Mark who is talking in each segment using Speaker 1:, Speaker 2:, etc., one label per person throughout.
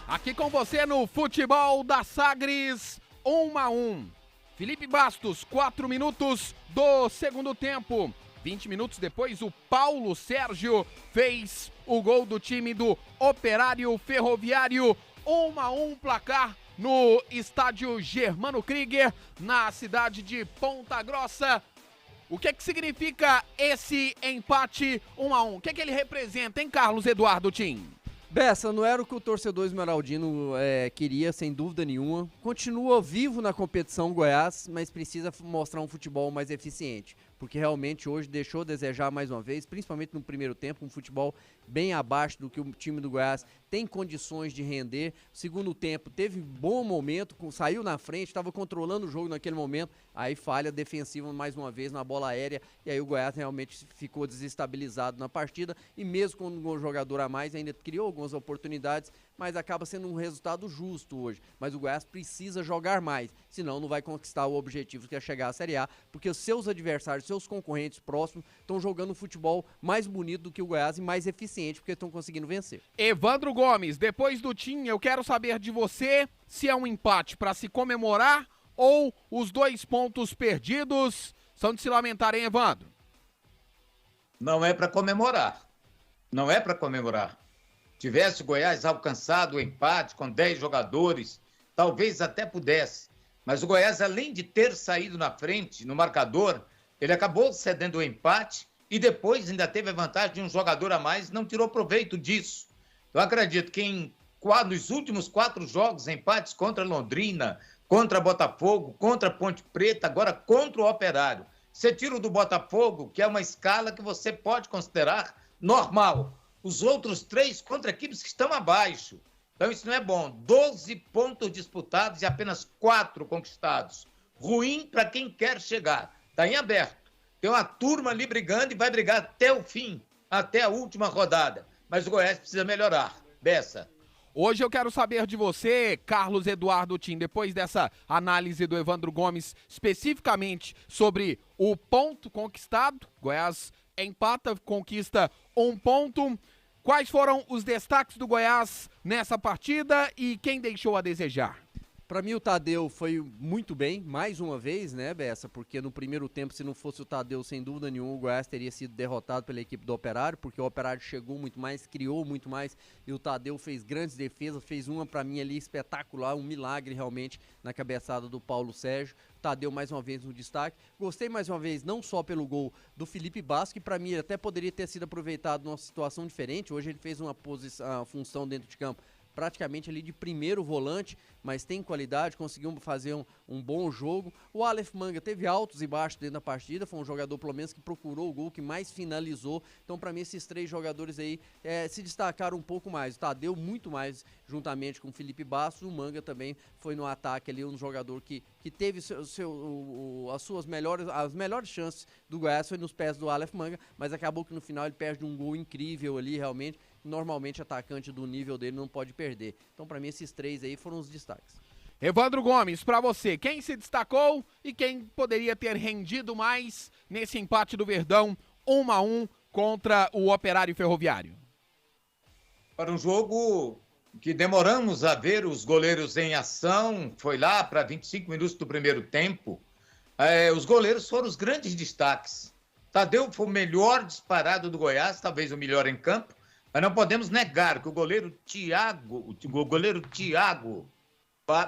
Speaker 1: Aqui com você no Futebol da Sagres, 1-1. Felipe Bastos, 4 minutos do segundo tempo. 20 minutos depois, o Paulo Sérgio fez o gol do time do Operário Ferroviário. 1-1 placar no estádio Germano Krieger, na cidade de Ponta Grossa. O que significa esse empate 1-1? O que ele representa, hein, Carlos Eduardo Tim?
Speaker 2: Bessa, não era o que o torcedor esmeraldino queria, sem dúvida nenhuma. Continua vivo na competição Goiás, mas precisa mostrar um futebol mais eficiente, porque realmente hoje deixou a desejar mais uma vez, principalmente no primeiro tempo, um futebol bem abaixo do que o time do Goiás tem condições de render. Segundo tempo teve bom momento, saiu na frente, estava controlando o jogo naquele momento, aí falha defensiva mais uma vez na bola aérea, e aí o Goiás realmente ficou desestabilizado na partida, e mesmo com um jogador a mais, ainda criou algumas oportunidades, mas acaba sendo um resultado justo hoje. Mas o Goiás precisa jogar mais, senão não vai conquistar o objetivo que é chegar à Série A, porque os seus adversários, seus concorrentes próximos estão jogando um futebol mais bonito do que o Goiás e mais eficiente, porque estão conseguindo vencer.
Speaker 1: Evandro Gomes, depois do Tim, eu quero saber de você se é um empate para se comemorar ou os 2 pontos perdidos são de se lamentar, hein, Evandro?
Speaker 3: Não é para comemorar. Não é para comemorar. Tivesse o Goiás alcançado o empate com 10 jogadores, talvez até pudesse. Mas o Goiás, além de ter saído na frente no marcador, ele acabou cedendo o empate e depois ainda teve a vantagem de um jogador a mais, não tirou proveito disso. Eu acredito que nos últimos 4 jogos, empates contra Londrina, contra Botafogo, contra Ponte Preta, agora contra o Operário. Você tira o do Botafogo, que é uma escala que você pode considerar normal. Os outros 3 contra equipes que estão abaixo. Então isso não é bom. 12 pontos disputados e apenas 4 conquistados. Ruim para quem quer chegar. Está em aberto. Tem uma turma ali brigando e vai brigar até o fim, até a última rodada. Mas o Goiás precisa melhorar. Bessa.
Speaker 1: Hoje eu quero saber de você, Carlos Eduardo Tim, depois dessa análise do Evandro Gomes, especificamente sobre o ponto conquistado. Goiás empata, conquista 1 ponto. Quais foram os destaques do Goiás nessa partida e quem deixou a desejar?
Speaker 2: Para mim o Tadeu foi muito bem, mais uma vez, né, Bessa? Porque no primeiro tempo, se não fosse o Tadeu, sem dúvida nenhuma, o Goiás teria sido derrotado pela equipe do Operário, porque o Operário chegou muito mais, criou muito mais, e o Tadeu fez grandes defesas, fez uma para mim ali espetacular, um milagre realmente na cabeçada do Paulo Sérgio. Tadeu mais uma vez no destaque. Gostei mais uma vez, não só pelo gol do Felipe Bastos, que para mim até poderia ter sido aproveitado numa situação diferente. Hoje ele fez uma função dentro de campo praticamente ali de primeiro volante, mas tem qualidade, conseguiu fazer um bom jogo. O Aleph Manga teve altos e baixos dentro da partida, foi um jogador pelo menos que procurou o gol, que mais finalizou. Então para mim esses 3 jogadores aí se destacaram um pouco mais. O Tadeu muito mais juntamente com o Felipe Bastos, o Manga também foi no ataque ali, um jogador que teve as melhores chances do Goiás foi nos pés do Aleph Manga, mas acabou que no final ele perde um gol incrível ali realmente. Normalmente atacante do nível dele não pode perder. Então para mim esses 3 aí foram os destaques.
Speaker 1: Evandro Gomes, para você, quem se destacou e quem poderia ter rendido mais nesse empate do Verdão 1-1 contra o Operário Ferroviário?
Speaker 3: Para um jogo que demoramos a ver os goleiros em ação, foi lá para 25 minutos do primeiro tempo, os goleiros foram os grandes destaques. Tadeu foi o melhor disparado do Goiás, talvez o melhor em campo, mas não podemos negar que o goleiro Thiago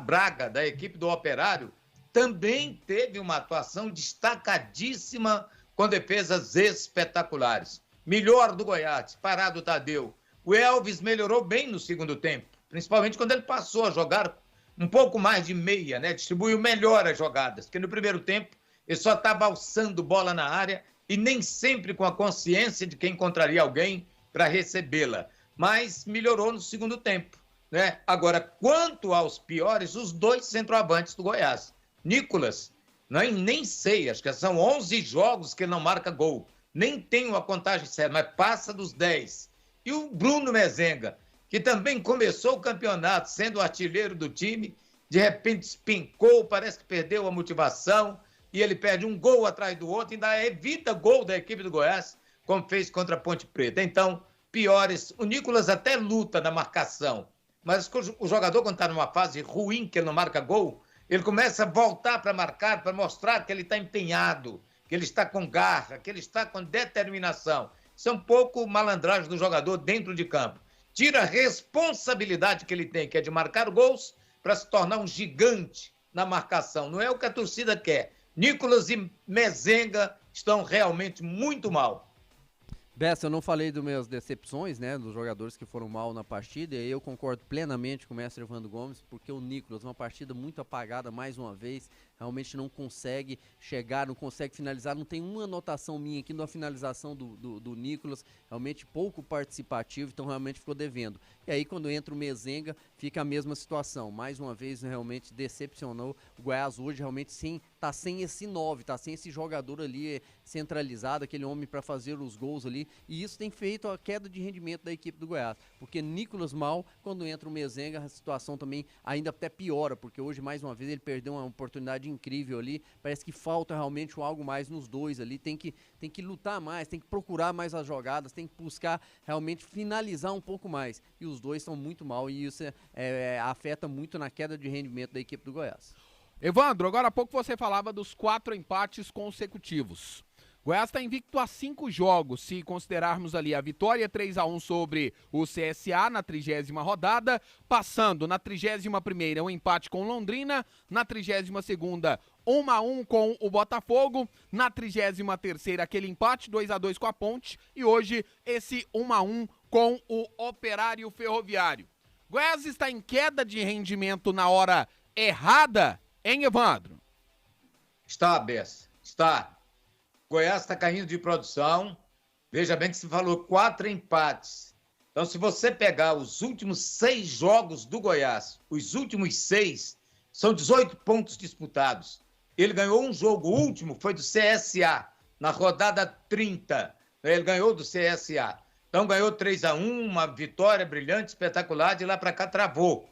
Speaker 3: Braga, da equipe do Operário, também teve uma atuação destacadíssima com defesas espetaculares. Melhor do Goiás, disparado o Tadeu. O Elvis melhorou bem no segundo tempo, principalmente quando ele passou a jogar um pouco mais de meia, né? Distribuiu melhor as jogadas, porque no primeiro tempo ele só estava alçando bola na área e nem sempre com a consciência de que encontraria alguém para recebê-la, mas melhorou no segundo tempo, né? Agora, quanto aos piores, os 2 centroavantes do Goiás. Nicolas, nem sei, acho que são 11 jogos que ele não marca gol, nem tenho a contagem certa, mas passa dos 10. E o Bruno Mezenga, que também começou o campeonato sendo o artilheiro do time, de repente despencou, parece que perdeu a motivação, e ele perde um gol atrás do outro, ainda evita gol da equipe do Goiás, como fez contra a Ponte Preta. Então, piores, o Nicolas até luta na marcação, mas o jogador, quando está numa fase ruim, que ele não marca gol, ele começa a voltar para marcar, para mostrar que ele está empenhado, que ele está com garra, que ele está com determinação. Isso é um pouco malandragem do jogador dentro de campo. Tira a responsabilidade que ele tem, que é de marcar gols, para se tornar um gigante na marcação. Não é o que a torcida quer. Nicolas e Mezenga estão realmente muito mal.
Speaker 2: Bessa, eu não falei das minhas decepções, né, dos jogadores que foram mal na partida, e eu concordo plenamente com o mestre Evandro Gomes, porque o Nicolas, uma partida muito apagada mais uma vez, realmente não consegue chegar, não consegue finalizar, não tem uma anotação minha aqui na finalização do Nicolas, realmente pouco participativo, então realmente ficou devendo. E aí quando entra o Mezenga, fica a mesma situação, mais uma vez realmente decepcionou, o Goiás hoje realmente sim, tá sem esse 9, tá sem esse jogador ali centralizado, aquele homem para fazer os gols ali, e isso tem feito a queda de rendimento da equipe do Goiás, porque Nicolas mal, quando entra o Mezenga, a situação também ainda até piora, porque hoje mais uma vez ele perdeu uma oportunidade incrível ali, parece que falta realmente algo mais nos dois ali, tem que lutar mais, tem que procurar mais as jogadas, tem que buscar realmente finalizar um pouco mais, e os dois estão muito mal, e isso afeta muito na queda de rendimento da equipe do Goiás.
Speaker 1: Evandro, agora há pouco você falava dos 4 empates consecutivos. Goiás está invicto a 5 jogos, se considerarmos ali a vitória 3-1 sobre o CSA na 30ª rodada, passando na 31ª um empate com Londrina, na 32ª 1-1 com o Botafogo, na 33ª aquele empate 2-2 com a Ponte e hoje esse 1-1 com o Operário Ferroviário. Goiás está em queda de rendimento na hora errada, hein, Evandro?
Speaker 3: Está, Bessa, está. Goiás está caindo de produção. Veja bem que se falou 4 empates. Então, se você pegar os últimos 6 jogos do Goiás, os últimos 6, são 18 pontos disputados. Ele ganhou um jogo, o último foi do CSA, na rodada 30. Ele ganhou do CSA. Então, ganhou 3-1, uma vitória brilhante, espetacular, de lá para cá travou.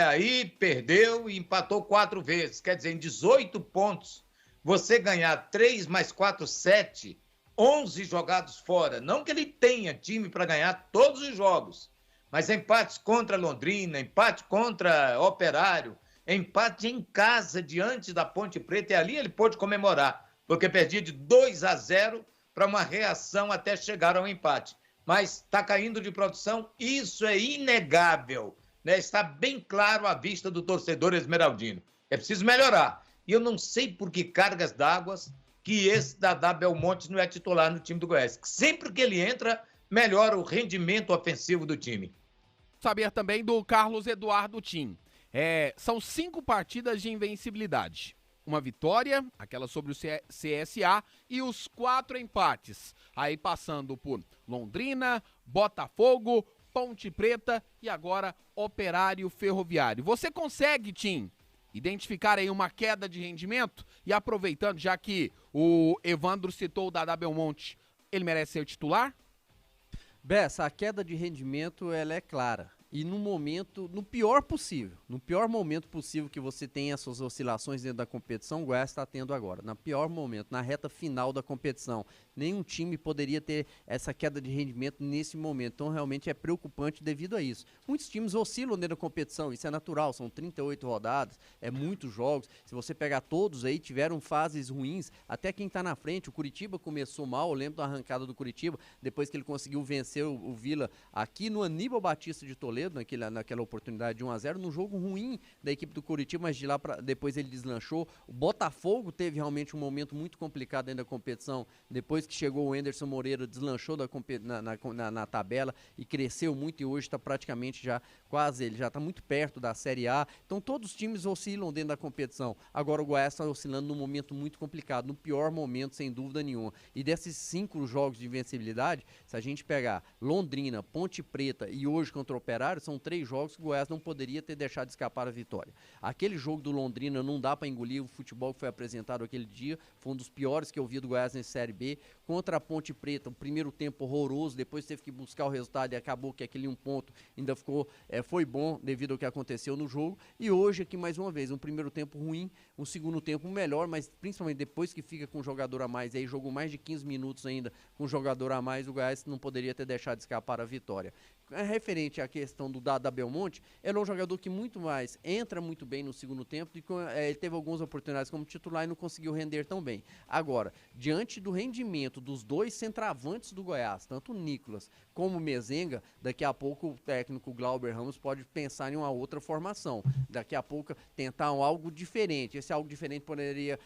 Speaker 3: Aí perdeu e empatou 4 vezes. Quer dizer, em 18 pontos, você ganhar 3 mais 4, 7, 11 jogados fora. Não que ele tenha time para ganhar todos os jogos, mas empates contra Londrina, empate contra Operário, empate em casa diante da Ponte Preta, e ali ele pôde comemorar, porque perdia de 2-0 para uma reação até chegar ao empate. Mas está caindo de produção, isso é inegável, né? Está bem claro à vista do torcedor esmeraldino. É preciso melhorar. E eu não sei por que cargas d'água que esse Dadá Belmonte não é titular no time do Goiás. Sempre que ele entra, melhora o rendimento ofensivo do time.
Speaker 1: Saber também do Carlos Eduardo Tim. São 5 partidas de invencibilidade. Uma vitória, aquela sobre o CSA, e os 4 empates. Aí passando por Londrina, Botafogo, Ponte Preta e agora Operário Ferroviário. Você consegue, Tim, identificar aí uma queda de rendimento? E aproveitando, já que o Evandro citou o Dadá Belmonte, ele merece ser titular?
Speaker 2: Bessa, a queda de rendimento ela é clara. E no pior momento possível que você tem essas oscilações dentro da competição, o Goiás está tendo agora. No pior momento, na reta final da competição. Nenhum time poderia ter essa queda de rendimento nesse momento. Então, realmente é preocupante devido a isso. Muitos times oscilam dentro da competição, isso é natural. São 38 rodadas, muitos jogos. Se você pegar todos aí, tiveram fases ruins. Até quem está na frente, o Curitiba começou mal. Eu lembro da arrancada do Curitiba, depois que ele conseguiu vencer o Vila aqui no Aníbal Batista de Toledo, naquela oportunidade de 1-0, num jogo ruim da equipe do Curitiba, mas de lá depois ele deslanchou. O Botafogo teve realmente um momento muito complicado dentro da competição, depois que chegou o Anderson Moreira, deslanchou na tabela e cresceu muito, e hoje está praticamente ele já está muito perto da Série A. Então todos os times oscilam dentro da competição. Agora o Goiás está oscilando num momento muito complicado, no pior momento, sem dúvida nenhuma. E desses 5 jogos de invencibilidade, se a gente pegar Londrina, Ponte Preta e hoje contra o Operário, são 3 jogos que o Goiás não poderia ter deixado escapar a vitória. Aquele jogo do Londrina não dá para engolir, o futebol que foi apresentado aquele dia foi um dos piores que eu vi do Goiás nessa Série B. Contra a Ponte Preta, o primeiro tempo horroroso, depois teve que buscar o resultado e acabou que aquele 1 ponto ainda foi bom devido ao que aconteceu no jogo. E hoje aqui mais uma vez, um primeiro tempo ruim, um segundo tempo melhor, mas principalmente depois que fica com um jogador a mais, aí jogou mais de 15 minutos ainda com um jogador a mais, o Goiás não poderia ter deixado escapar a vitória. referente à questão do Dada Belmonte, ele é um jogador que muito mais entra muito bem no segundo tempo, ele teve algumas oportunidades como titular e não conseguiu render tão bem. Agora, diante do rendimento dos dois centroavantes do Goiás, tanto o Nicolas como o Mezenga, daqui a pouco o técnico Glauber Ramos pode pensar em uma outra formação, daqui a pouco tentar algo diferente. Esse algo diferente poderia,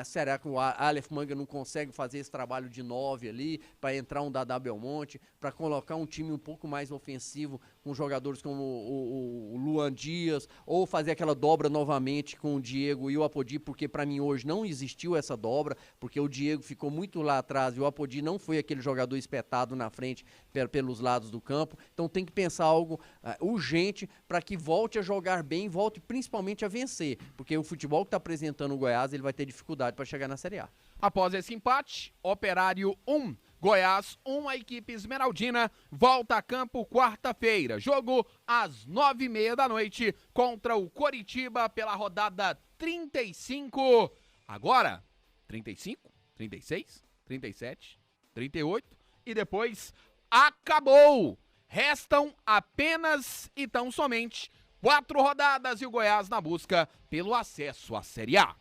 Speaker 2: será que o Aleph Manga não consegue fazer esse trabalho de 9 ali, para entrar um Dada Belmonte, para colocar um time um pouco mais ofensivo, com jogadores como o Luan Dias, ou fazer aquela dobra novamente com o Diego e o Apodi, porque para mim hoje não existiu essa dobra, porque o Diego ficou muito lá atrás e o Apodi não foi aquele jogador espetado na frente pelos lados do campo. Então tem que pensar algo urgente para que volte a jogar bem, volte principalmente a vencer, porque o futebol que está apresentando o Goiás, ele vai ter dificuldade para chegar na Série A.
Speaker 1: Após esse empate, Operário 1, Goiás 1, a equipe esmeraldina volta a campo quarta-feira. Jogo às 9h30 da noite contra o Coritiba pela rodada 35. Agora, 35, 36, 37, 38 e depois acabou. Restam apenas e tão somente 4 rodadas e o Goiás na busca pelo acesso à Série A.